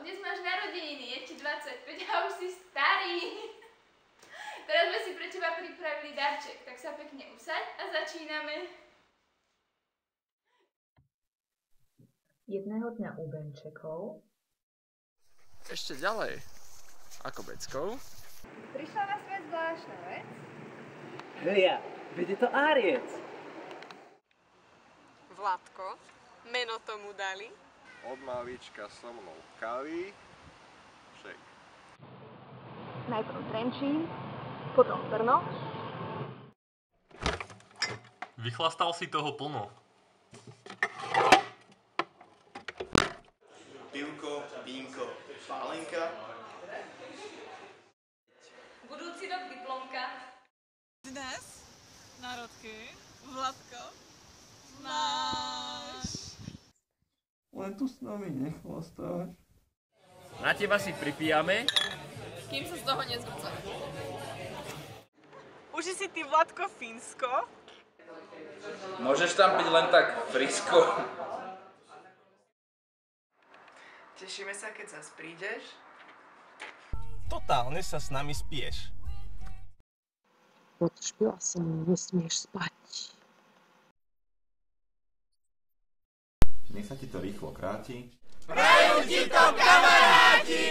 dnes máš narodeniny, je ti 25 a už si starý. Teraz sme si pre teba pripravili darček, tak sa pekne usaď a začíname. Jedného dňa u Benčekov. Ešte ďalej, ako Beckov. Prišla na svet zvláštna vec. Hlia, veď je to Áriec. Vladko, meno tomu dali. Od malička so mnou kaví, však. Najprv Trenčín, potom Brno. Vychlastal si toho plno. Pivko, vínko, pálenka. Budúci rok diplomka. Dnes národky, Vladko, náš. Len tu s nami nechlastáš. Na teba si pripijame. Kým sa z toho nezvrcaš. Uži si ty, Vladko, Fínsko? Môžeš tam byť len tak frisko. Tešíme sa, keď zas prídeš. Totálne sa s nami spieš. Odšpila som, nesmieš spať. Nech sa ti to rýchlo kráti. Prajú ti to kamaráti!